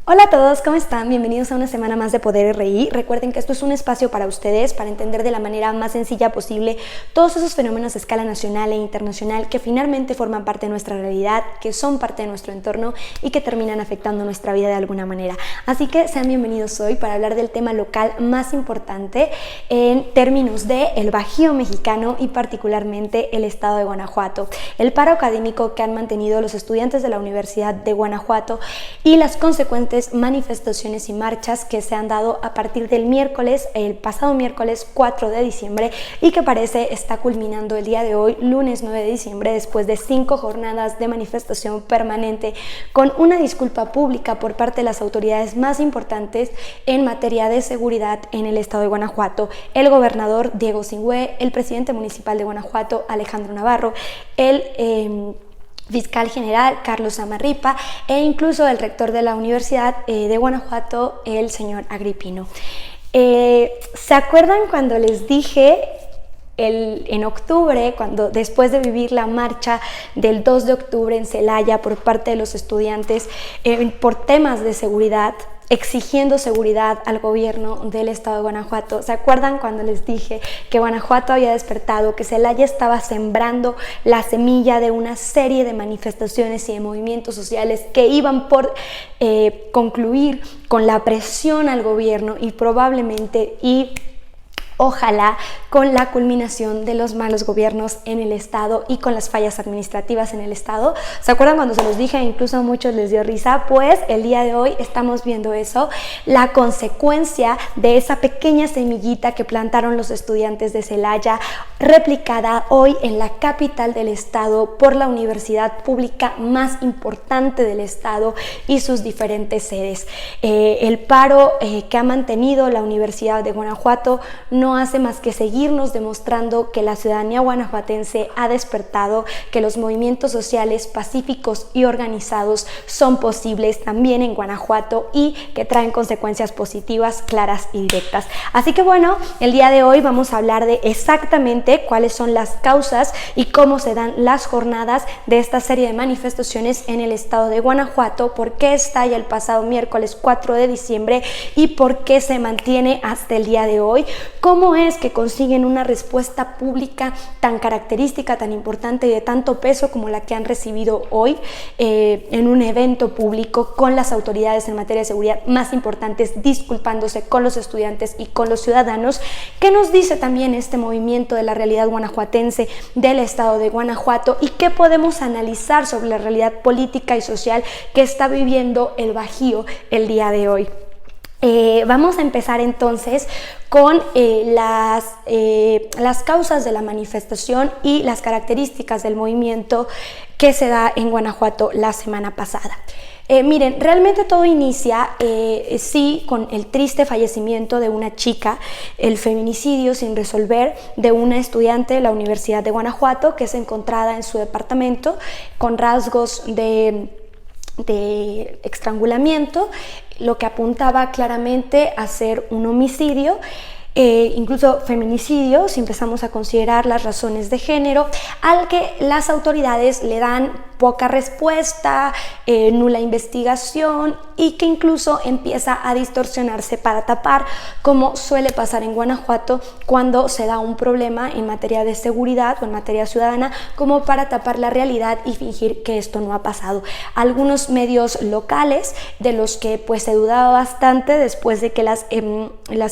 Hola a todos, ¿cómo están? Bienvenidos a una semana más de Poder RI. Recuerden que esto es un espacio para ustedes, para entender de la manera más sencilla posible todos esos fenómenos a escala nacional e internacional que finalmente forman parte de nuestra realidad, que son parte de nuestro entorno y que terminan afectando nuestra vida de alguna manera. Así que sean bienvenidos hoy para hablar del tema local más importante en términos de el Bajío mexicano y particularmente el estado de Guanajuato. El paro académico que han mantenido los estudiantes de la Universidad de Guanajuato y las consecuentes manifestaciones y marchas que se han dado a partir del el pasado miércoles 4 de diciembre y que parece está culminando el día de hoy, lunes 9 de diciembre, después de 5 jornadas de manifestación permanente con una disculpa pública por parte de las autoridades más importantes en materia de seguridad en el estado de Guanajuato: el gobernador Diego Singüe, el presidente municipal de Guanajuato Alejandro Navarro, el fiscal general Carlos Amarripa e incluso el rector de la Universidad de Guanajuato, el señor Agripino. ¿Se acuerdan cuando les dije en octubre, después de vivir la marcha del 2 de octubre en Celaya por parte de los estudiantes por temas de seguridad, exigiendo seguridad al gobierno del estado de Guanajuato? ¿Se acuerdan cuando les dije que Guanajuato había despertado, que Celaya estaba sembrando la semilla de una serie de manifestaciones y de movimientos sociales que iban por concluir con la presión al gobierno y probablemente ojalá con la culminación de los malos gobiernos en el estado y con las fallas administrativas en el estado? ¿Se acuerdan cuando se los dije? Incluso a muchos les dio risa. Pues el día de hoy estamos viendo eso, la consecuencia de esa pequeña semillita que plantaron los estudiantes de Celaya, replicada hoy en la capital del estado por la universidad pública más importante del estado y sus diferentes sedes. El paro que ha mantenido la Universidad de Guanajuato no hace más que seguirnos demostrando que la ciudadanía guanajuatense ha despertado, que los movimientos sociales pacíficos y organizados son posibles también en Guanajuato y que traen consecuencias positivas, claras y directas. Así que bueno, el día de hoy vamos a hablar de exactamente cuáles son las causas y cómo se dan las jornadas de esta serie de manifestaciones en el estado de Guanajuato, por qué estalla el pasado miércoles 4 de diciembre y por qué se mantiene hasta el día de hoy. ¿Cómo es que consiguen una respuesta pública tan característica, tan importante y de tanto peso como la que han recibido hoy en un evento público con las autoridades en materia de seguridad más importantes, disculpándose con los estudiantes y con los ciudadanos? ¿Qué nos dice también este movimiento de la realidad guanajuatense del estado de Guanajuato y qué podemos analizar sobre la realidad política y social que está viviendo el Bajío el día de hoy? Vamos a empezar entonces con las causas de la manifestación y las características del movimiento que se da en Guanajuato la semana pasada. Miren, realmente todo inicia sí con el triste fallecimiento de una chica, el feminicidio sin resolver de una estudiante de la Universidad de Guanajuato que es encontrada en su departamento con rasgos de estrangulamiento, lo que apuntaba claramente a ser un homicidio, incluso feminicidio, si empezamos a considerar las razones de género, al que las autoridades le dan poca respuesta, nula investigación y que incluso empieza a distorsionarse para tapar, como suele pasar en Guanajuato cuando se da un problema en materia de seguridad o en materia ciudadana, como para tapar la realidad y fingir que esto no ha pasado. Algunos medios locales, de los que pues se dudaba bastante después de que las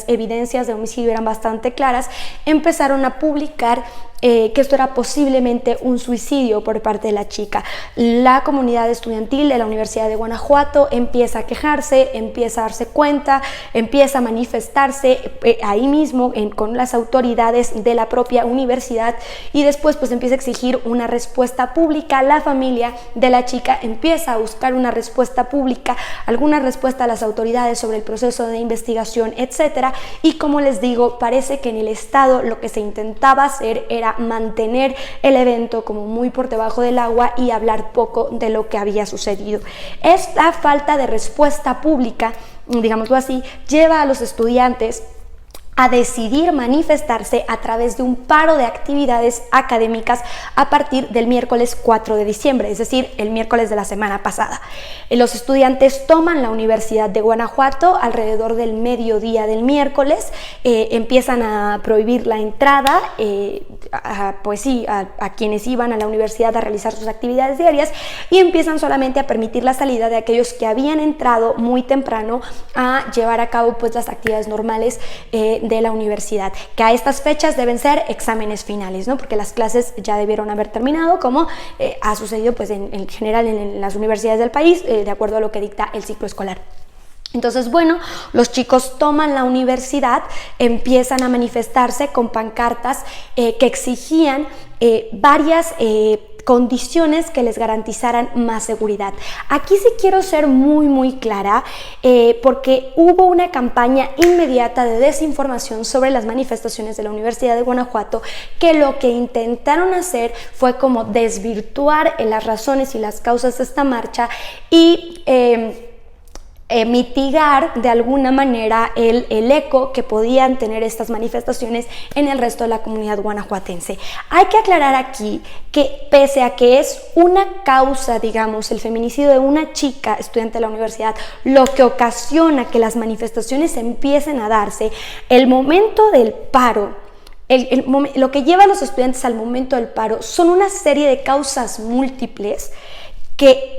evidencias de homicidio eran bastante claras, empezaron a publicar que esto era posiblemente un suicidio por parte de la chica. La comunidad estudiantil de la Universidad de Guanajuato empieza a quejarse, empieza a darse cuenta, empieza a manifestarse ahí mismo con las autoridades de la propia universidad y después pues empieza a exigir una respuesta pública. La familia de la chica empieza a buscar una respuesta pública, alguna respuesta a las autoridades sobre el proceso de investigación, etcétera. Y como les digo, parece que en el estado lo que se intentaba hacer era mantener el evento como muy por debajo del agua y hablar poco de lo que había sucedido. Esta falta de respuesta pública, digámoslo así, lleva a los estudiantes a decidir manifestarse a través de un paro de actividades académicas a partir del miércoles 4 de diciembre, es decir, el miércoles de la semana pasada. Los estudiantes toman la Universidad de Guanajuato alrededor del mediodía del miércoles, empiezan a prohibir la entrada, a quienes iban a la universidad a realizar sus actividades diarias, y empiezan solamente a permitir la salida de aquellos que habían entrado muy temprano a llevar a cabo pues las actividades normales de la universidad, que a estas fechas deben ser exámenes finales, ¿no? Porque las clases ya debieron haber terminado, como ha sucedido pues en general en las universidades del país, de acuerdo a lo que dicta el ciclo escolar. Entonces, bueno, los chicos toman la universidad, empiezan a manifestarse con pancartas que exigían varias condiciones que les garantizaran más seguridad. Aquí sí quiero ser muy clara, porque hubo una campaña inmediata de desinformación sobre las manifestaciones de la Universidad de Guanajuato, que lo que intentaron hacer fue como desvirtuar las razones y las causas de esta marcha y mitigar de alguna manera el eco que podían tener estas manifestaciones en el resto de la comunidad guanajuatense. Hay que aclarar aquí que pese a que es una causa, digamos, el feminicidio de una chica estudiante de la universidad, lo que ocasiona que las manifestaciones empiecen a darse, el momento del paro, lo que lleva a los estudiantes al momento del paro son una serie de causas múltiples que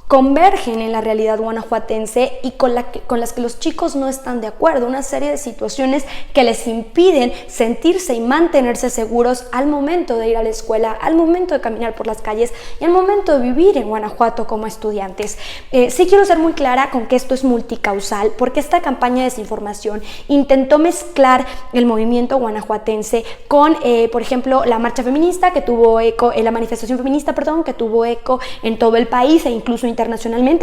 convergen en la realidad guanajuatense y con las que los chicos no están de acuerdo, una serie de situaciones que les impiden sentirse y mantenerse seguros al momento de ir a la escuela, al momento de caminar por las calles y al momento de vivir en Guanajuato como estudiantes. Sí quiero ser muy clara con que esto es multicausal, porque esta campaña de desinformación intentó mezclar el movimiento guanajuatense con, por ejemplo, la marcha feminista que tuvo eco, la manifestación feminista, perdón, que tuvo eco en todo el país e incluso internacionalmente,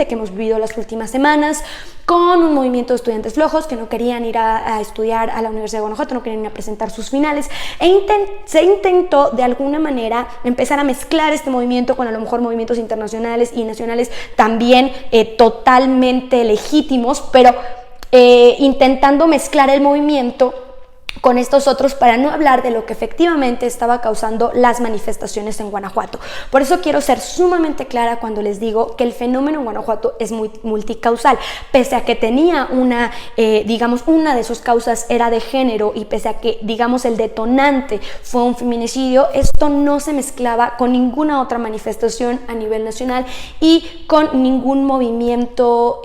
que hemos vivido las últimas semanas, con un movimiento de estudiantes flojos que no querían ir a estudiar a la Universidad de Guanajuato, no querían ir a presentar sus finales, se intentó de alguna manera empezar a mezclar este movimiento con a lo mejor movimientos internacionales y nacionales también totalmente legítimos, pero intentando mezclar el movimiento con estos otros para no hablar de lo que efectivamente estaba causando las manifestaciones en Guanajuato. Por eso quiero ser sumamente clara cuando les digo que el fenómeno en Guanajuato es muy multicausal, pese a que tenía una de sus causas era de género y pese a que, digamos, el detonante fue un feminicidio, esto no se mezclaba con ninguna otra manifestación a nivel nacional y con ningún movimiento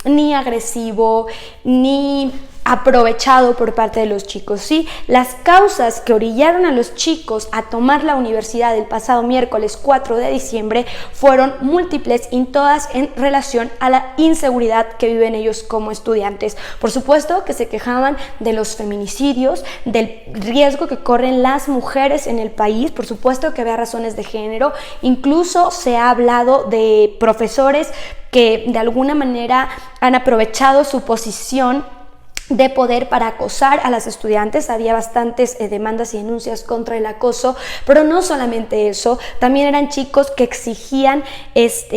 ni agresivo ni aprovechado por parte de los chicos, ¿sí? Las causas que orillaron a los chicos a tomar la universidad el pasado miércoles 4 de diciembre fueron múltiples y todas en relación a la inseguridad que viven ellos como estudiantes. Por supuesto que se quejaban de los feminicidios, del riesgo que corren las mujeres en el país, por supuesto que había razones de género, incluso se ha hablado de profesores que de alguna manera han aprovechado su posición de poder para acosar a las estudiantes. Había bastantes demandas y denuncias contra el acoso, pero no solamente eso, también eran chicos que exigían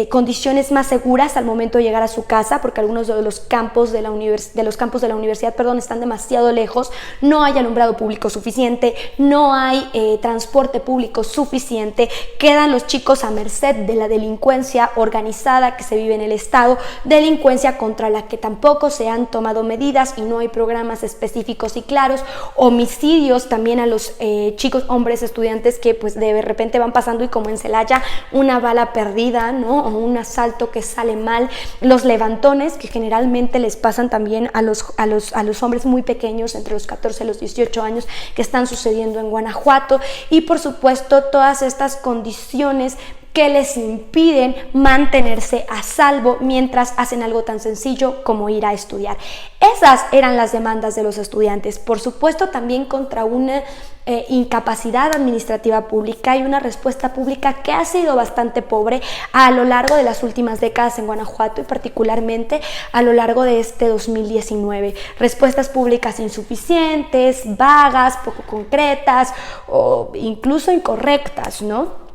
condiciones más seguras al momento de llegar a su casa, porque algunos de los campos de la universidad están demasiado lejos, no hay alumbrado público suficiente, no hay transporte público suficiente, quedan los chicos a merced de la delincuencia organizada que se vive en el estado, delincuencia contra la que tampoco se han tomado medidas y no hay programas específicos y claros, homicidios también a los chicos, hombres estudiantes que pues de repente van pasando y como en Celaya una bala perdida, ¿no? O un asalto que sale mal, los levantones que generalmente les pasan también a los hombres muy pequeños entre los 14 y los 18 años que están sucediendo en Guanajuato y por supuesto todas estas condiciones que les impiden mantenerse a salvo mientras hacen algo tan sencillo como ir a estudiar. Esas eran las demandas de los estudiantes, por supuesto también contra una incapacidad administrativa pública y una respuesta pública que ha sido bastante pobre a lo largo de las últimas décadas en Guanajuato y particularmente a lo largo de este 2019. Respuestas públicas insuficientes, vagas, poco concretas o incluso incorrectas, ¿no?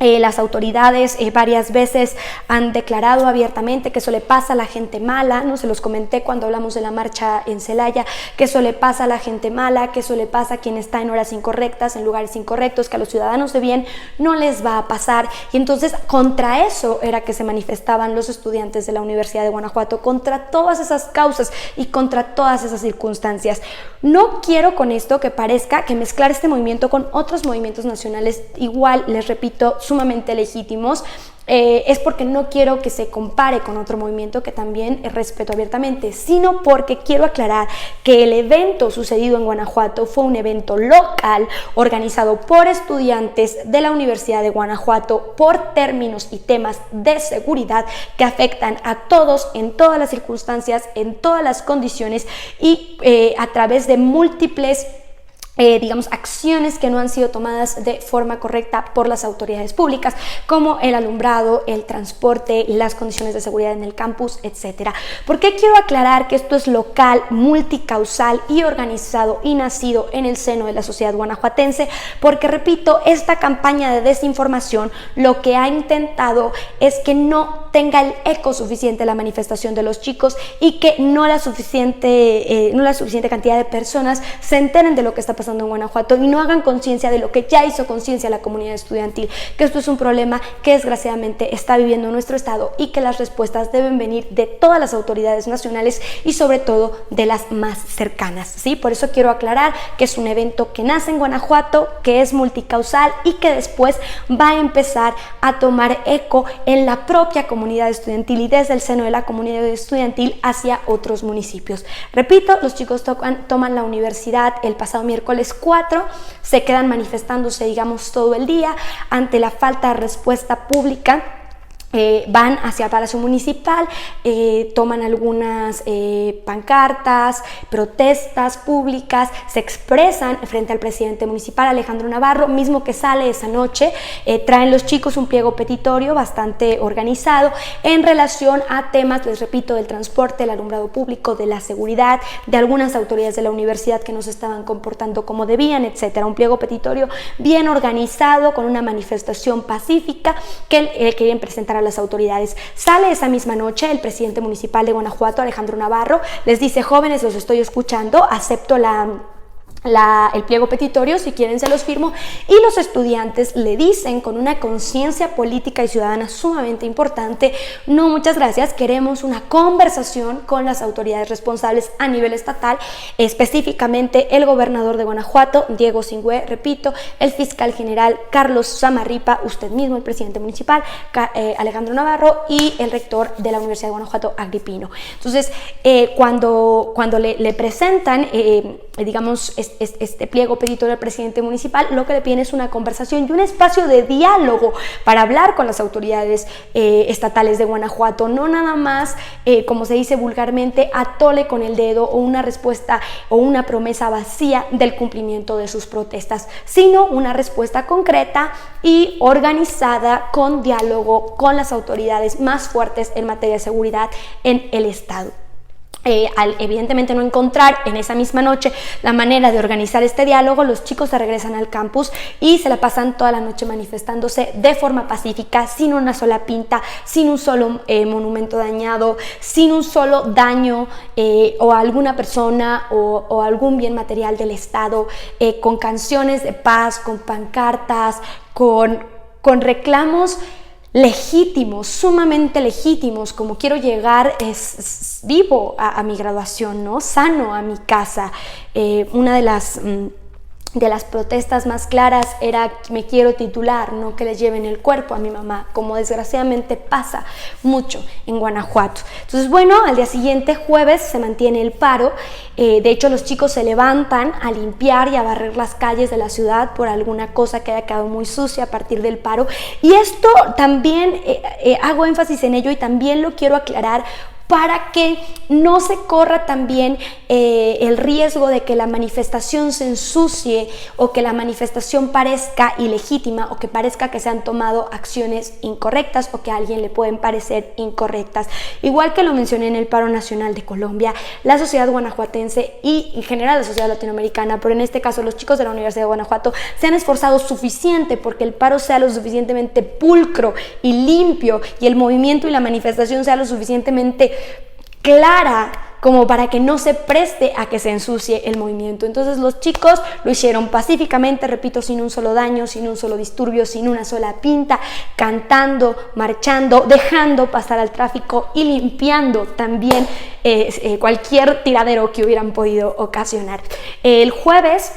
Las autoridades varias veces han declarado abiertamente que eso le pasa a la gente mala, ¿no? Se los comenté cuando hablamos de la marcha en Celaya, que eso le pasa a la gente mala, que eso le pasa a quien está en horas incorrectas, en lugares incorrectos, que a los ciudadanos de bien no les va a pasar. Y entonces contra eso era que se manifestaban los estudiantes de la Universidad de Guanajuato, contra todas esas causas y contra todas esas circunstancias. No quiero con esto que parezca que mezclar este movimiento con otros movimientos nacionales, igual, les repito, sumamente legítimos, es porque no quiero que se compare con otro movimiento que también respeto abiertamente, sino porque quiero aclarar que el evento sucedido en Guanajuato fue un evento local organizado por estudiantes de la Universidad de Guanajuato por términos y temas de seguridad que afectan a todos en todas las circunstancias, en todas las condiciones y a través de múltiples acciones que no han sido tomadas de forma correcta por las autoridades públicas, como el alumbrado, el transporte, las condiciones de seguridad en el campus, etcétera. ¿Por qué quiero aclarar que esto es local, multicausal y organizado y nacido en el seno de la sociedad guanajuatense? Porque, repito, esta campaña de desinformación lo que ha intentado es que no tenga el eco suficiente la manifestación de los chicos y que no la suficiente cantidad de personas se enteren de lo que está pasando en Guanajuato y no hagan conciencia de lo que ya hizo conciencia la comunidad estudiantil, que esto es un problema que desgraciadamente está viviendo nuestro estado y que las respuestas deben venir de todas las autoridades nacionales y sobre todo de las más cercanas, ¿sí? Por eso quiero aclarar que es un evento que nace en Guanajuato, que es multicausal y que después va a empezar a tomar eco en la propia comunidad estudiantil y desde el seno de la comunidad estudiantil hacia otros municipios. Repito, los chicos toman la universidad el pasado miércoles 4, se quedan manifestándose, digamos, todo el día ante la falta de respuesta pública. Van hacia Palacio Municipal, toman algunas pancartas, protestas públicas, se expresan frente al presidente municipal Alejandro Navarro, mismo que sale esa noche. Traen los chicos un pliego petitorio bastante organizado en relación a temas, les repito, del transporte, el alumbrado público, de la seguridad, de algunas autoridades de la universidad que no se estaban comportando como debían, etcétera. Un pliego petitorio bien organizado, con una manifestación pacífica que quieren presentar a las autoridades. Sale esa misma noche el presidente municipal de Guanajuato, Alejandro Navarro, les dice: jóvenes, los estoy escuchando, acepto el pliego petitorio, si quieren se los firmo, y los estudiantes le dicen con una conciencia política y ciudadana sumamente importante: no, muchas gracias, queremos una conversación con las autoridades responsables a nivel estatal, específicamente el gobernador de Guanajuato, Diego Singüe, repito, el fiscal general Carlos Samarripa, usted mismo, el presidente municipal, Alejandro Navarro, y el rector de la Universidad de Guanajuato, Agripino. Entonces, cuando le presentan, digamos, este pliego petitorio al presidente municipal, lo que le piden es una conversación y un espacio de diálogo para hablar con las autoridades estatales de Guanajuato, no nada más, como se dice vulgarmente, atole con el dedo o una respuesta o una promesa vacía del cumplimiento de sus protestas, sino una respuesta concreta y organizada con diálogo con las autoridades más fuertes en materia de seguridad en el estado. Al evidentemente no encontrar en esa misma noche la manera de organizar este diálogo, los chicos se regresan al campus y se la pasan toda la noche manifestándose de forma pacífica, sin una sola pinta, sin un solo monumento dañado, sin un solo daño o a alguna persona o algún bien material del Estado, con canciones de paz, con pancartas, con reclamos legítimos, sumamente legítimos, como quiero llegar vivo a mi graduación, ¿no? Sano a mi casa. Una de las protestas más claras era: me quiero titular, no que les lleven el cuerpo a mi mamá, como desgraciadamente pasa mucho en Guanajuato. Entonces, bueno, al día siguiente, jueves, se mantiene el paro. De hecho, los chicos se levantan a limpiar y a barrer las calles de la ciudad por alguna cosa que haya quedado muy sucia a partir del paro. Y esto también hago énfasis en ello y también lo quiero aclarar para que no se corra también el riesgo de que la manifestación se ensucie o que la manifestación parezca ilegítima o que parezca que se han tomado acciones incorrectas o que a alguien le pueden parecer incorrectas. Igual que lo mencioné en el paro nacional de Colombia, la sociedad guanajuatense y en general la sociedad latinoamericana, pero en este caso los chicos de la Universidad de Guanajuato, se han esforzado suficiente porque el paro sea lo suficientemente pulcro y limpio y el movimiento y la manifestación sea lo suficientemente clara como para que no se preste a que se ensucie el movimiento. Entonces los chicos lo hicieron pacíficamente, repito, sin un solo daño, sin un solo disturbio, sin una sola pinta, cantando, marchando, dejando pasar al tráfico y limpiando también cualquier tiradero que hubieran podido ocasionar. El jueves,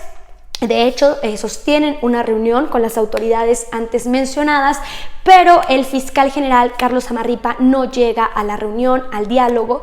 de hecho, sostienen una reunión con las autoridades antes mencionadas, pero el fiscal general Carlos Zamarripa no llega a la reunión, al diálogo.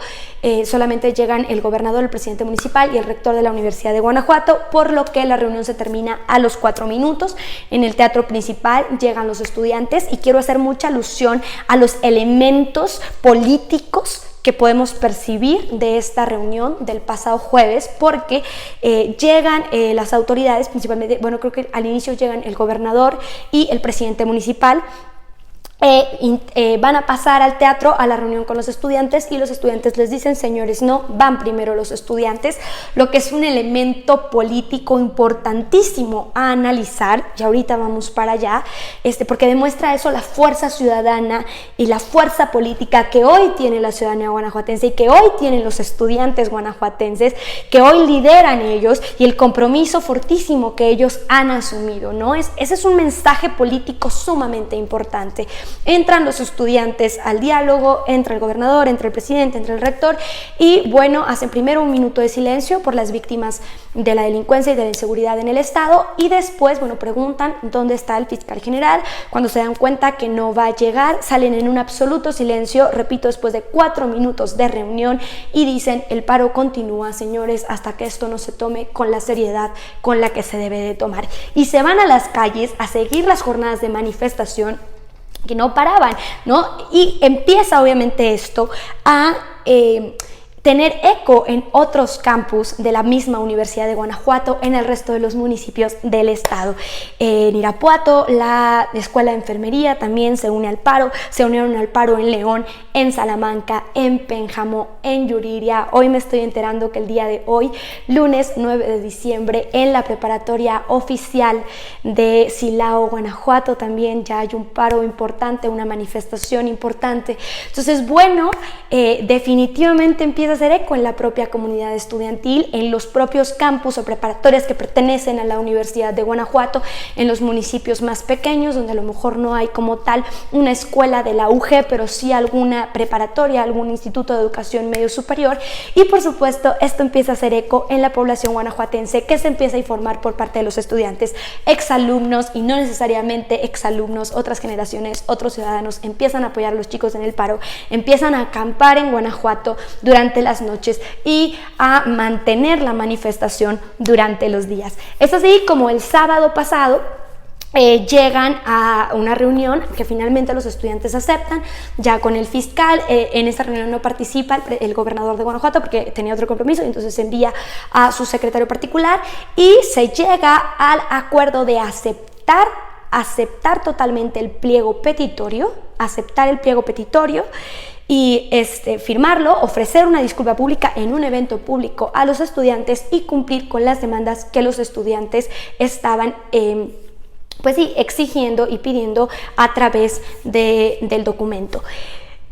Solamente llegan el gobernador, el presidente municipal y el rector de la Universidad de Guanajuato, por lo que la reunión se termina a los 4 minutos. En el teatro principal llegan los estudiantes y quiero hacer mucha alusión a los elementos políticos que podemos percibir de esta reunión del pasado jueves, porque llegan las autoridades, principalmente, bueno, creo que al inicio llegan el gobernador y el presidente municipal. Van a pasar al teatro a la reunión con los estudiantes y los estudiantes les dicen: señores, no, van primero los estudiantes, lo que es un elemento político importantísimo a analizar, y ahorita vamos para allá, porque demuestra eso, la fuerza ciudadana y la fuerza política que hoy tiene la ciudadanía guanajuatense y que hoy tienen los estudiantes guanajuatenses, que hoy lideran ellos, y el compromiso fortísimo que ellos han asumido, ¿no? Ese es un mensaje político sumamente importante. Entran los estudiantes al diálogo, entra el gobernador, entra el presidente, entra el rector y bueno, hacen primero un minuto de silencio por las víctimas de la delincuencia y de la inseguridad en el estado y después, bueno, preguntan dónde está el fiscal general. Cuando se dan cuenta que no va a llegar, salen en un absoluto silencio, repito, después de 4 minutos de reunión y dicen: el paro continúa, señores, hasta que esto no se tome con la seriedad con la que se debe de tomar. Y se van a las calles a seguir las jornadas de manifestación que no paraban, ¿no? Y empieza obviamente esto a tener eco en otros campus de la misma Universidad de Guanajuato, en el resto de los municipios del estado. En Irapuato, la Escuela de Enfermería también se une al paro, se unieron al paro en León, en Salamanca, en Pénjamo, en Yuriria. Hoy me estoy enterando que el día de hoy, lunes 9 de diciembre, en la preparatoria oficial de Silao, Guanajuato, también ya hay un paro importante, una manifestación importante. Entonces, bueno, definitivamente empieza a hacer eco en la propia comunidad estudiantil, en los propios campus o preparatorias que pertenecen a la Universidad de Guanajuato, en los municipios más pequeños, donde a lo mejor no hay como tal una escuela de la UG, pero sí alguna preparatoria, algún instituto de educación medio superior. Y por supuesto, esto empieza a hacer eco en la población guanajuatense, que se empieza a informar por parte de los estudiantes, exalumnos y no necesariamente exalumnos, otras generaciones, otros ciudadanos empiezan a apoyar a los chicos en el paro, empiezan a acampar en Guanajuato durante las noches y a mantener la manifestación durante los días. Es así como el sábado pasado llegan a una reunión que finalmente los estudiantes aceptan, ya con el fiscal. En esta reunión no participa el gobernador de Guanajuato porque tenía otro compromiso, entonces se envía a su secretario particular y se llega al acuerdo de aceptar totalmente el pliego petitorio, y firmarlo, ofrecer una disculpa pública en un evento público a los estudiantes y cumplir con las demandas que los estudiantes estaban pues sí, exigiendo y pidiendo a través del documento.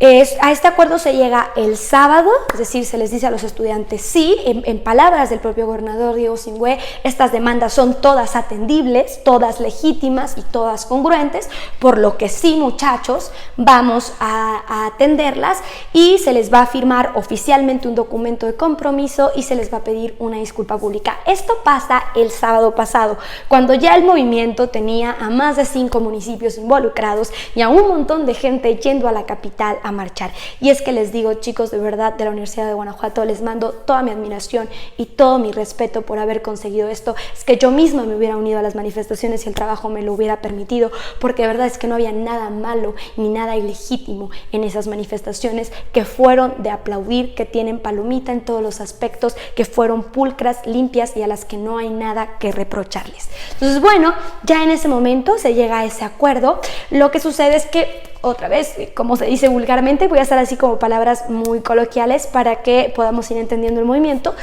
A este acuerdo se llega el sábado, es decir, se les dice a los estudiantes sí, en palabras del propio gobernador Diego Singüe, estas demandas son todas atendibles, todas legítimas y todas congruentes, por lo que sí, muchachos, vamos a atenderlas y se les va a firmar oficialmente un documento de compromiso y se les va a pedir una disculpa pública. Esto pasa el sábado pasado, cuando ya el movimiento tenía a más de 5 municipios involucrados y a un montón de gente yendo a la capital a marchar. Y es que les digo, chicos, de verdad, de la Universidad de Guanajuato, les mando toda mi admiración y todo mi respeto por haber conseguido esto. Es que yo misma me hubiera unido a las manifestaciones si el trabajo me lo hubiera permitido, porque de verdad es que no había nada malo ni nada ilegítimo en esas manifestaciones, que fueron de aplaudir, que tienen palomita en todos los aspectos, que fueron pulcras, limpias y a las que no hay nada que reprocharles. Entonces, bueno, ya en ese momento se llega a ese acuerdo. Lo que sucede es que, otra vez, como se dice vulgarmente, voy a hacer así como palabras muy coloquiales para que podamos ir entendiendo el movimiento.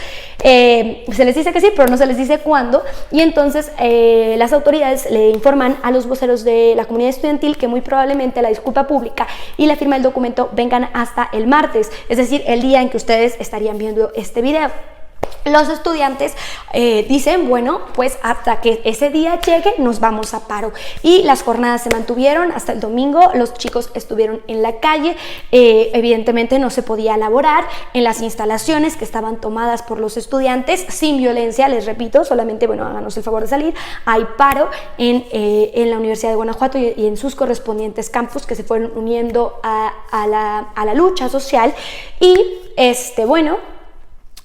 Se les dice que sí, pero no se les dice cuándo, y entonces las autoridades le informan a los voceros de la comunidad estudiantil que muy probablemente la disculpa pública y la firma del documento vengan hasta el martes, es decir, el día en que ustedes estarían viendo este video. Los estudiantes dicen, bueno, pues hasta que ese día llegue nos vamos a paro, y las jornadas se mantuvieron hasta el domingo. Los chicos estuvieron en la calle, evidentemente no se podía laborar en las instalaciones que estaban tomadas por los estudiantes, sin violencia, les repito, solamente, bueno, háganos el favor de salir. Hay paro en la Universidad de Guanajuato y en sus correspondientes campus, que se fueron uniendo a la lucha social. Y bueno,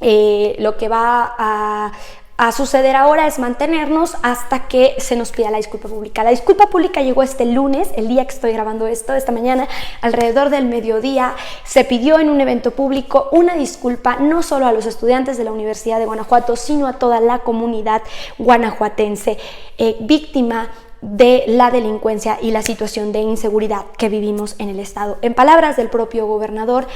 lo que va a suceder ahora es mantenernos hasta que se nos pida la disculpa pública. La disculpa pública llegó este lunes, el día que estoy grabando esto, esta mañana, alrededor del mediodía. Se pidió en un evento público una disculpa no solo a los estudiantes de la Universidad de Guanajuato, sino a toda la comunidad guanajuatense víctima de la delincuencia y la situación de inseguridad que vivimos en el estado. En palabras del propio gobernador,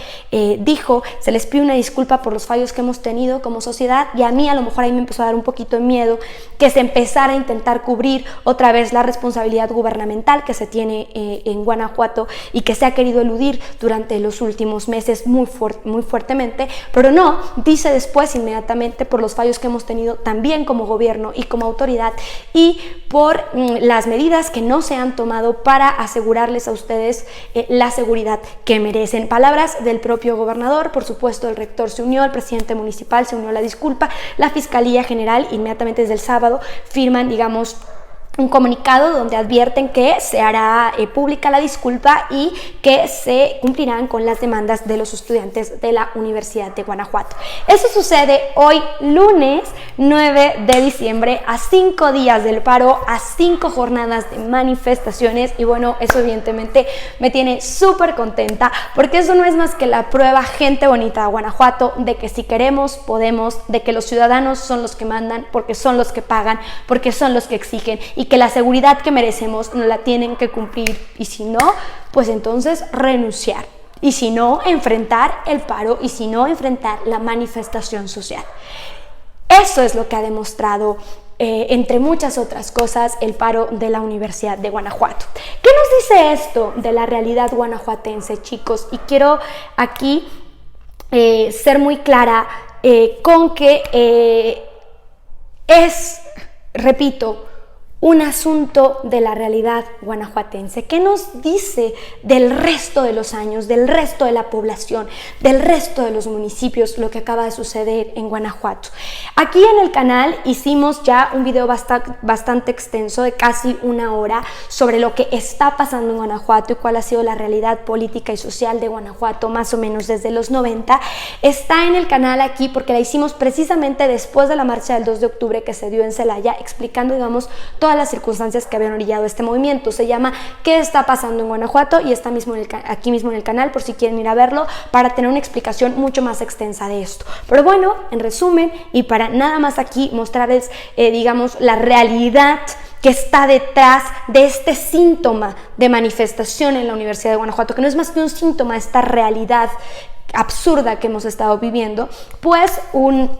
dijo: se les pide una disculpa por los fallos que hemos tenido como sociedad, y a mí a lo mejor ahí me empezó a dar un poquito de miedo que se empezara a intentar cubrir otra vez la responsabilidad gubernamental que se tiene en Guanajuato y que se ha querido eludir durante los últimos meses muy fuertemente, pero no, dice después inmediatamente, por los fallos que hemos tenido también como gobierno y como autoridad, y por las medidas que no se han tomado para asegurarles a ustedes la seguridad que merecen. Palabras del propio gobernador, por supuesto el rector se unió, el presidente municipal se unió a la disculpa, la Fiscalía General inmediatamente desde el sábado firman, digamos, un comunicado donde advierten que se hará pública la disculpa y que se cumplirán con las demandas de los estudiantes de la Universidad de Guanajuato. Eso sucede hoy, lunes 9 de diciembre, a 5 días del paro, a 5 jornadas de manifestaciones, y bueno, eso evidentemente me tiene súper contenta, porque eso no es más que la prueba, gente bonita de Guanajuato, de que si queremos, podemos, de que los ciudadanos son los que mandan, porque son los que pagan, porque son los que exigen, y que la seguridad que merecemos nos la tienen que cumplir, y si no, pues entonces renunciar, y si no, enfrentar el paro, y si no, enfrentar la manifestación social. Eso es lo que ha demostrado, entre muchas otras cosas, el paro de la Universidad de Guanajuato. ¿Qué nos dice esto de la realidad guanajuatense, chicos? Y quiero aquí ser muy clara con que es, repito, un asunto de la realidad guanajuatense. ¿Qué nos dice del resto de los años, del resto de la población, del resto de los municipios, lo que acaba de suceder en Guanajuato? Aquí en el canal hicimos ya un video bastante extenso, de casi 1 hora, sobre lo que está pasando en Guanajuato y cuál ha sido la realidad política y social de Guanajuato más o menos desde los 90. Está en el canal aquí porque la hicimos precisamente después de la marcha del 2 de octubre que se dio en Celaya, explicando, digamos, todas las circunstancias que habían orillado este movimiento. Se llama ¿Qué está pasando en Guanajuato? Y está aquí mismo en el canal, por si quieren ir a verlo, para tener una explicación mucho más extensa de esto. Pero bueno, en resumen, y para nada más aquí mostrarles, digamos, la realidad que está detrás de este síntoma de manifestación en la Universidad de Guanajuato, que no es más que un síntoma de esta realidad absurda que hemos estado viviendo, pues un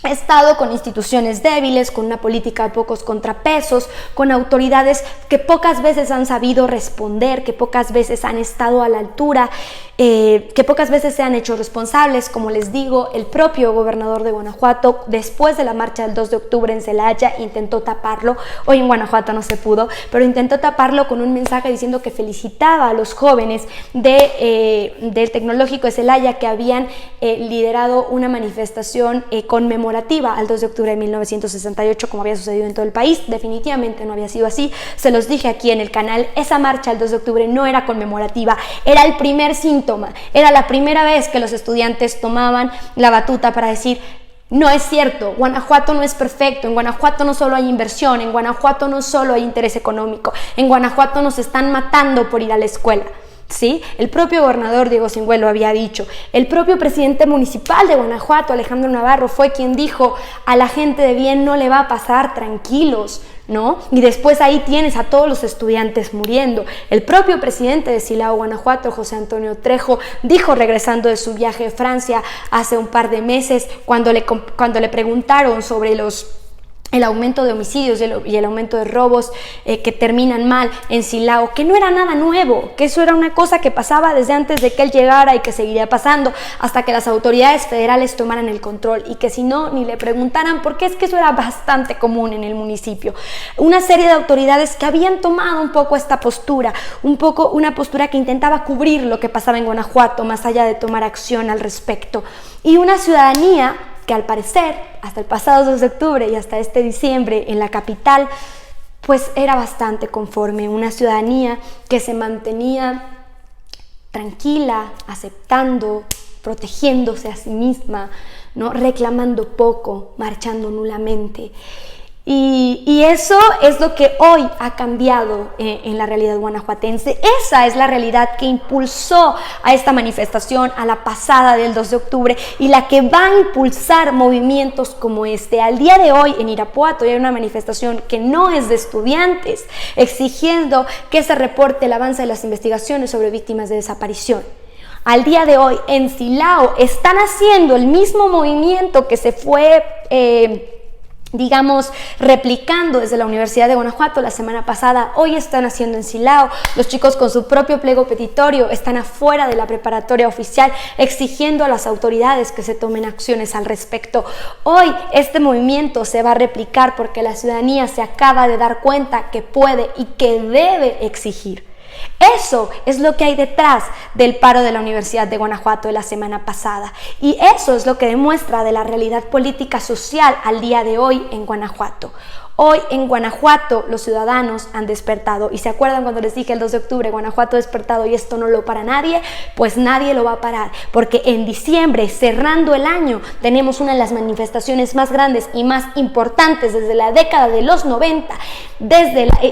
Estado con instituciones débiles, con una política de pocos contrapesos, con autoridades que pocas veces han sabido responder, que pocas veces han estado a la altura, que pocas veces se han hecho responsables. Como les digo, el propio gobernador de Guanajuato, después de la marcha del 2 de octubre en Celaya, intentó taparlo. Hoy en Guanajuato no se pudo, pero intentó taparlo con un mensaje diciendo que felicitaba a los jóvenes del Tecnológico de Celaya, que habían liderado una manifestación conmemorativa al 2 de octubre de 1968, como había sucedido en todo el país. Definitivamente no había sido así. Se los dije aquí en el canal, esa marcha el 2 de octubre no era conmemorativa, era el primer 5 síntoma. Era la primera vez que los estudiantes tomaban la batuta para decir: no es cierto, Guanajuato no es perfecto, en Guanajuato no solo hay inversión, en Guanajuato no solo hay interés económico, en Guanajuato nos están matando por ir a la escuela. ¿Sí? El propio gobernador Diego Singhue lo había dicho. El propio presidente municipal de Guanajuato, Alejandro Navarro, fue quien dijo: a la gente de bien no le va a pasar, tranquilos, ¿no? Y después ahí tienes a todos los estudiantes muriendo. El propio presidente de Silao, Guanajuato, José Antonio Trejo, dijo, regresando de su viaje de Francia hace un par de meses, cuando le preguntaron sobre el aumento de homicidios y el aumento de robos que terminan mal en Silao, que no era nada nuevo, que eso era una cosa que pasaba desde antes de que él llegara y que seguiría pasando hasta que las autoridades federales tomaran el control, y que si no, ni le preguntaran, porque es que eso era bastante común en el municipio. Una serie de autoridades que habían tomado un poco esta postura, una postura que intentaba cubrir lo que pasaba en Guanajuato, más allá de tomar acción al respecto, y una ciudadanía que al parecer, hasta el pasado 2 de octubre y hasta este diciembre en la capital, pues era bastante conforme. Una ciudadanía que se mantenía tranquila, aceptando, protegiéndose a sí misma, ¿no? Reclamando poco, marchando nulamente. Y eso es lo que hoy ha cambiado en la realidad guanajuatense. Esa es la realidad que impulsó a esta manifestación, a la pasada del 2 de octubre, y la que va a impulsar movimientos como este. Al día de hoy en Irapuato hay una manifestación que no es de estudiantes, exigiendo que se reporte el avance de las investigaciones sobre víctimas de desaparición. Al día de hoy en Silao están haciendo el mismo movimiento que se fue replicando desde la Universidad de Guanajuato la semana pasada. Hoy están haciendo en Silao. Los chicos con su propio pliego petitorio están afuera de la preparatoria oficial exigiendo a las autoridades que se tomen acciones al respecto. Hoy este movimiento se va a replicar porque la ciudadanía se acaba de dar cuenta que puede y que debe exigir. Eso es lo que hay detrás del paro de la Universidad de Guanajuato de la semana pasada, y eso es lo que demuestra de la realidad política social al día de hoy en Guanajuato. Hoy en Guanajuato los ciudadanos han despertado, y se acuerdan cuando les dije el 2 de octubre, Guanajuato ha despertado y esto no lo para nadie, pues nadie lo va a parar, porque en diciembre, cerrando el año, tenemos una de las manifestaciones más grandes y más importantes desde la década de los 90,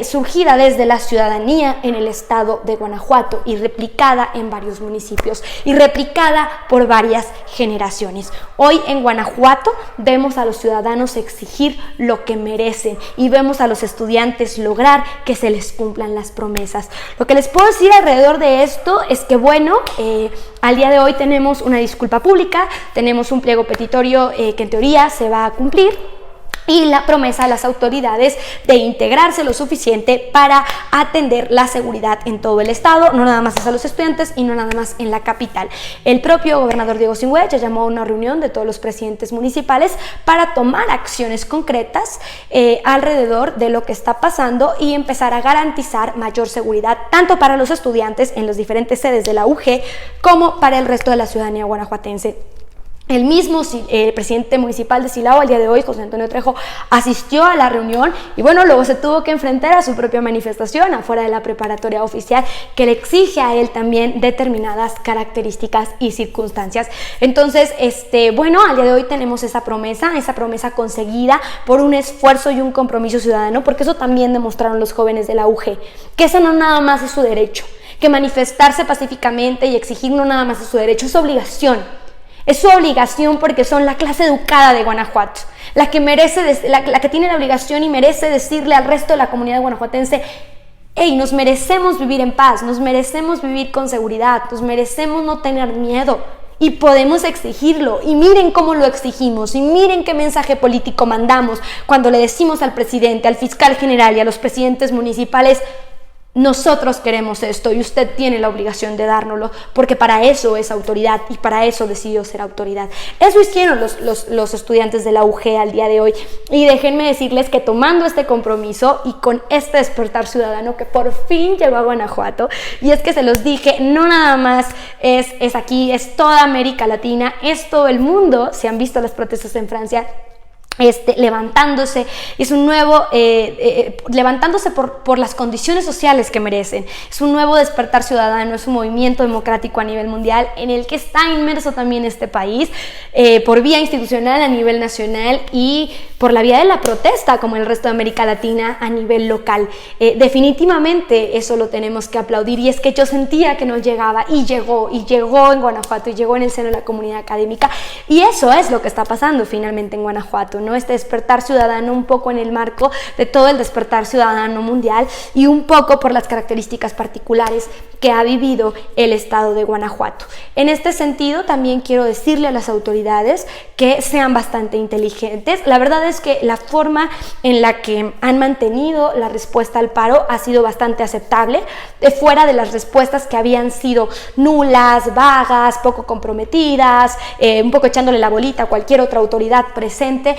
surgida desde la ciudadanía en el estado de Guanajuato y replicada en varios municipios y replicada por varias generaciones. Hoy en Guanajuato vemos a los ciudadanos exigir lo que merecen, y vemos a los estudiantes lograr que se les cumplan las promesas. Lo que les puedo decir alrededor de esto es que, bueno, al día de hoy tenemos una disculpa pública, tenemos un pliego petitorio que en teoría se va a cumplir, y la promesa a las autoridades de integrarse lo suficiente para atender la seguridad en todo el estado, no nada más a los estudiantes y no nada más en la capital. El propio gobernador Diego Singhue ya llamó a una reunión de todos los presidentes municipales para tomar acciones concretas alrededor de lo que está pasando y empezar a garantizar mayor seguridad tanto para los estudiantes en las diferentes sedes de la UG como para el resto de la ciudadanía guanajuatense. El mismo presidente municipal de Silao al día de hoy, José Antonio Trejo, asistió a la reunión y bueno, luego se tuvo que enfrentar a su propia manifestación afuera de la preparatoria oficial que le exige a él también determinadas características y circunstancias. Entonces, bueno, al día de hoy tenemos esa promesa conseguida por un esfuerzo y un compromiso ciudadano, porque eso también demostraron los jóvenes de la UG, que eso no nada más es su derecho, que manifestarse pacíficamente y exigir no nada más es su derecho, es su obligación. Es su obligación porque son la clase educada de Guanajuato, la que tiene la obligación y merece decirle al resto de la comunidad guanajuatense: hey, nos merecemos vivir en paz, nos merecemos vivir con seguridad, nos merecemos no tener miedo y podemos exigirlo. Y miren cómo lo exigimos y miren qué mensaje político mandamos cuando le decimos al presidente, al fiscal general y a los presidentes municipales: nosotros queremos esto y usted tiene la obligación de dárnoslo, porque para eso es autoridad y para eso decidió ser autoridad. Eso hicieron los estudiantes de la UG al día de hoy, y déjenme decirles que tomando este compromiso y con este despertar ciudadano que por fin llegó a Guanajuato, y es que se los dije, no nada más es aquí, es toda América Latina, es todo el mundo. Si han visto las protestas en Francia, levantándose, es un nuevo levantándose por las condiciones sociales que merecen, es un nuevo despertar ciudadano, es un movimiento democrático a nivel mundial en el que está inmerso también este país, por vía institucional a nivel nacional y por la vía de la protesta, como el resto de América Latina a nivel local. Definitivamente eso lo tenemos que aplaudir, y es que yo sentía que no llegaba, y llegó en Guanajuato, y llegó en el seno de la comunidad académica, y eso es lo que está pasando finalmente en Guanajuato, ¿no? Este despertar ciudadano un poco en el marco de todo el despertar ciudadano mundial, y un poco por las características particulares que ha vivido el estado de Guanajuato. En este sentido, también quiero decirle a las autoridades que sean bastante inteligentes. La verdad es que la forma en la que han mantenido la respuesta al paro ha sido bastante aceptable, fuera de las respuestas que habían sido nulas, vagas, poco comprometidas, un poco echándole la bolita a cualquier otra autoridad presente.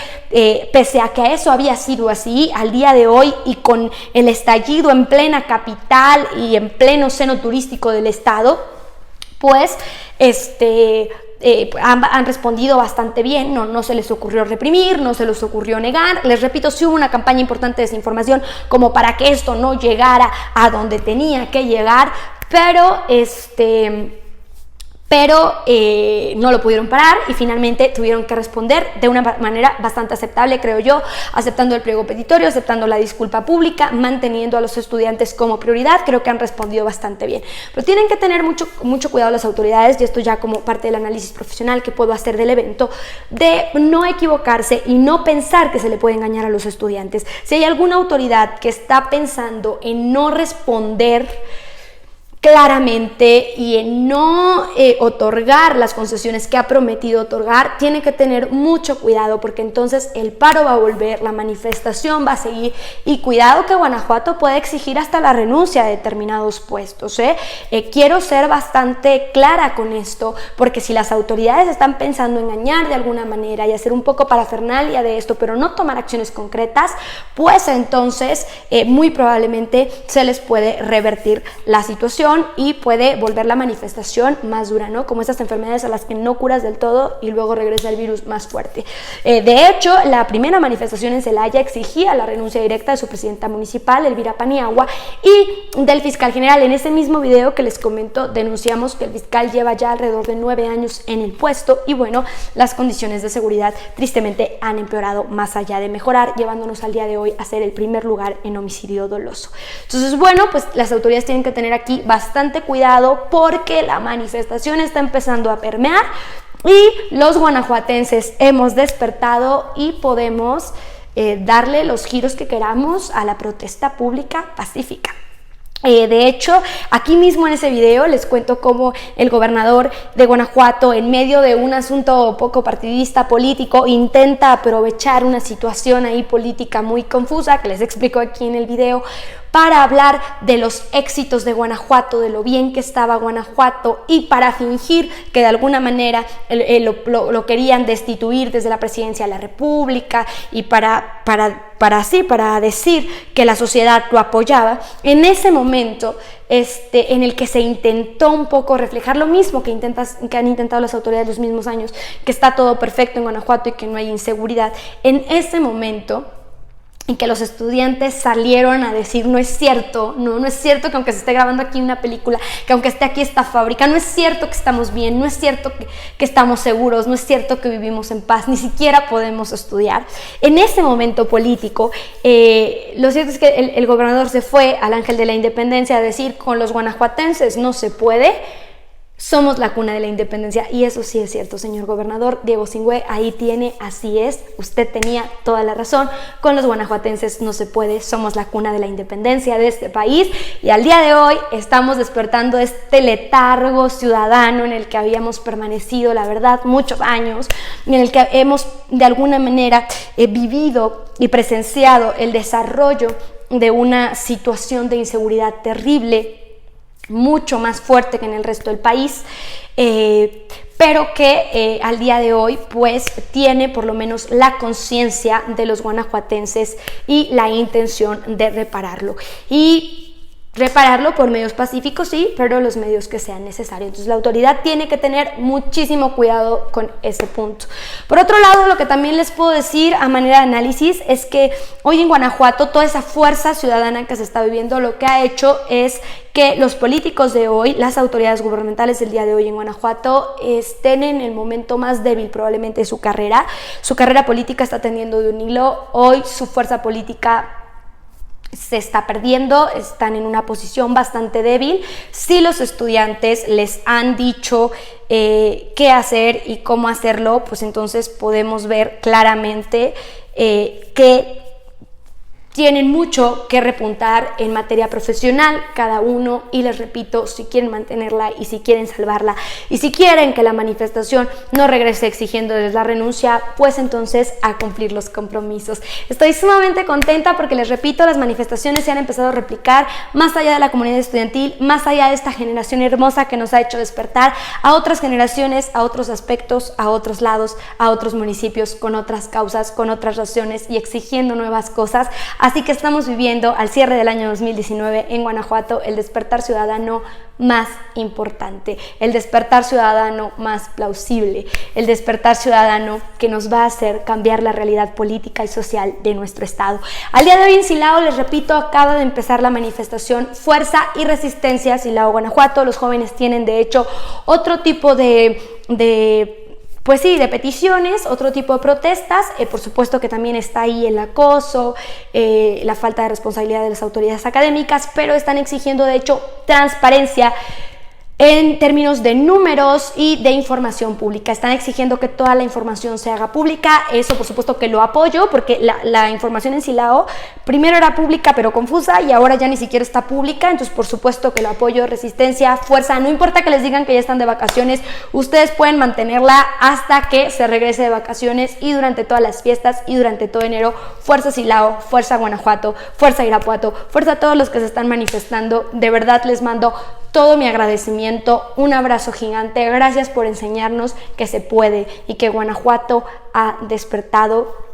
Pese a que eso había sido así, al día de hoy, y con el estallido en plena capital y en pleno seno turístico del estado, pues han respondido bastante bien, no se les ocurrió reprimir, no se les ocurrió negar. Les repito, sí hubo una campaña importante de desinformación como para que esto no llegara a donde tenía que llegar, pero no lo pudieron parar, y finalmente tuvieron que responder de una manera bastante aceptable, creo yo, aceptando el pliego petitorio, aceptando la disculpa pública, manteniendo a los estudiantes como prioridad. Creo que han respondido bastante bien, pero tienen que tener mucho cuidado las autoridades, y esto ya como parte del análisis profesional que puedo hacer del evento, de no equivocarse y no pensar que se le puede engañar a los estudiantes. Si hay alguna autoridad que está pensando en no responder claramente y en no otorgar las concesiones que ha prometido otorgar, tiene que tener mucho cuidado, porque entonces el paro va a volver, la manifestación va a seguir, y cuidado que Guanajuato puede exigir hasta la renuncia de determinados puestos. Quiero ser bastante clara con esto, porque si las autoridades están pensando engañar de alguna manera y hacer un poco parafernalia de esto, pero no tomar acciones concretas, pues entonces muy probablemente se les puede revertir la situación y puede volver la manifestación más dura, ¿no? Como estas enfermedades a las que no curas del todo y luego regresa el virus más fuerte. De hecho, la primera manifestación en Celaya exigía la renuncia directa de su presidenta municipal, Elvira Paniagua, y del fiscal general. En ese mismo video que les comento, denunciamos que el fiscal lleva ya alrededor de 9 años en el puesto, y bueno, las condiciones de seguridad tristemente han empeorado más allá de mejorar, llevándonos al día de hoy a ser el primer lugar en homicidio doloso. Entonces, bueno, pues las autoridades tienen que tener aquí bastante cuidado, porque la manifestación está empezando a permear y los guanajuatenses hemos despertado y podemos darle los giros que queramos a la protesta pública pacífica. De hecho, aquí mismo en ese video les cuento cómo el gobernador de Guanajuato, en medio de un asunto poco partidista político, intenta aprovechar una situación ahí política muy confusa, que les explico aquí en el video, para hablar de los éxitos de Guanajuato, de lo bien que estaba Guanajuato, y para fingir que de alguna manera lo querían destituir desde la presidencia de la República, y para decir que la sociedad lo apoyaba. En ese momento en el que se intentó un poco reflejar lo mismo que han intentado las autoridades los mismos años, que está todo perfecto en Guanajuato y que no hay inseguridad, en ese momento en que los estudiantes salieron a decir: no es cierto, no es cierto que aunque se esté grabando aquí una película, que aunque esté aquí esta fábrica, no es cierto que estamos bien, no es cierto que estamos seguros, no es cierto que vivimos en paz, ni siquiera podemos estudiar. En ese momento político, lo cierto es que el gobernador se fue al Ángel de la Independencia a decir: con los guanajuatenses no se puede, somos la cuna de la independencia. Y eso sí es cierto, señor gobernador Diego Singüe, ahí tiene, así es, usted tenía toda la razón, con los guanajuatenses no se puede, somos la cuna de la independencia de este país, y al día de hoy estamos despertando este letargo ciudadano en el que habíamos permanecido, la verdad, muchos años, en el que hemos de alguna manera vivido y presenciado el desarrollo de una situación de inseguridad terrible, mucho más fuerte que en el resto del país, pero que al día de hoy pues tiene por lo menos la conciencia de los guanajuatenses y la intención de repararlo. Y repararlo por medios pacíficos, sí, pero los medios que sean necesarios. Entonces la autoridad tiene que tener muchísimo cuidado con ese punto. Por otro lado, lo que también les puedo decir a manera de análisis es que hoy en Guanajuato toda esa fuerza ciudadana que se está viviendo lo que ha hecho es que los políticos de hoy, las autoridades gubernamentales del día de hoy en Guanajuato estén en el momento más débil probablemente de su carrera. Su carrera política está tendiendo de un hilo. Hoy su fuerza política se está perdiendo, están en una posición bastante débil. Si los estudiantes les han dicho qué hacer y cómo hacerlo, pues entonces podemos ver claramente que tienen mucho que repuntar en materia profesional cada uno, y les repito, si quieren mantenerla y si quieren salvarla y si quieren que la manifestación no regrese exigiéndoles la renuncia, pues entonces a cumplir los compromisos. Estoy sumamente contenta porque, les repito, las manifestaciones se han empezado a replicar más allá de la comunidad estudiantil, más allá de esta generación hermosa que nos ha hecho despertar a otras generaciones, a otros aspectos, a otros lados, a otros municipios, con otras causas, con otras razones y exigiendo nuevas cosas. Así que estamos viviendo al cierre del año 2019 en Guanajuato el despertar ciudadano más importante, el despertar ciudadano más plausible, el despertar ciudadano que nos va a hacer cambiar la realidad política y social de nuestro estado. Al día de hoy en Silao, les repito, acaba de empezar la manifestación Fuerza y Resistencia Silao, Guanajuato. Los jóvenes tienen de hecho otro tipo de peticiones, otro tipo de protestas. Por supuesto que también está ahí el acoso, la falta de responsabilidad de las autoridades académicas, pero están exigiendo de hecho transparencia en términos de números y de información pública. Están exigiendo que toda la información se haga pública. Eso por supuesto que lo apoyo, porque la información en Silao primero era pública pero confusa y ahora ya ni siquiera está pública. Entonces por supuesto que lo apoyo. Resistencia, fuerza, no importa que les digan que ya están de vacaciones, ustedes pueden mantenerla hasta que se regrese de vacaciones y durante todas las fiestas y durante todo enero. Fuerza Silao, fuerza Guanajuato, fuerza Irapuato, fuerza a todos los que se están manifestando. De verdad les mando todo mi agradecimiento, un abrazo gigante. Gracias por enseñarnos que se puede y que Guanajuato ha despertado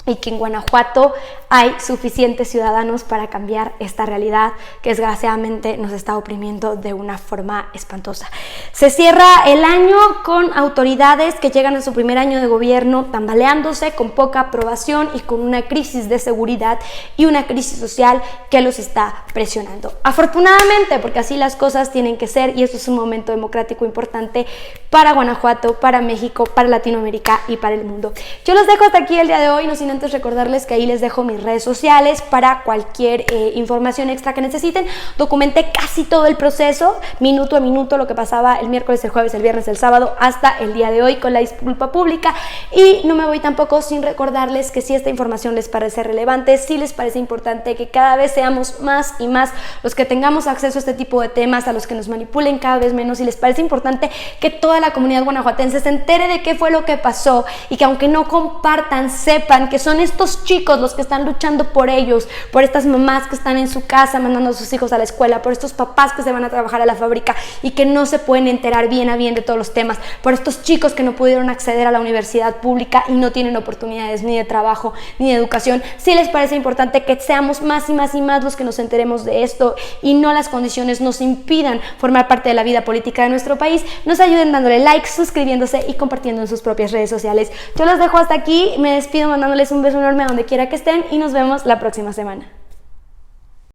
y que en Guanajuato hay suficientes ciudadanos para cambiar esta realidad que desgraciadamente nos está oprimiendo de una forma espantosa. Se cierra el año con autoridades que llegan a su primer año de gobierno tambaleándose, con poca aprobación y con una crisis de seguridad y una crisis social que los está presionando. Afortunadamente, porque así las cosas tienen que ser, y esto es un momento democrático importante para Guanajuato, para México, para Latinoamérica y para el mundo. Yo los dejo hasta aquí el día de hoy, no sin antes recordarles que ahí les dejo mis redes sociales para cualquier información extra que necesiten. Documenté casi todo el proceso, minuto a minuto, lo que pasaba el miércoles, el jueves, el viernes, el sábado, hasta el día de hoy con la disculpa pública. Y no me voy tampoco sin recordarles que si esta información les parece relevante, si les parece importante que cada vez seamos más y más los que tengamos acceso a este tipo de temas, a los que nos manipulen cada vez menos, y les parece importante que toda la comunidad guanajuatense se entere de qué fue lo que pasó y que aunque no compartan, sepan que son estos chicos los que están luchando por ellos, por estas mamás que están en su casa mandando a sus hijos a la escuela, por estos papás que se van a trabajar a la fábrica y que no se pueden enterar bien a bien de todos los temas, por estos chicos que no pudieron acceder a la universidad pública y no tienen oportunidades ni de trabajo ni de educación. Sí les parece importante que seamos más y más y más los que nos enteremos de esto y no las condiciones nos impidan formar parte de la vida política de nuestro país. Nos ayuden dándole like, suscribiéndose y compartiendo en sus propias redes sociales. Yo los dejo hasta aquí, me despido mandándoles un beso enorme a donde quiera que estén y nos vemos la próxima semana.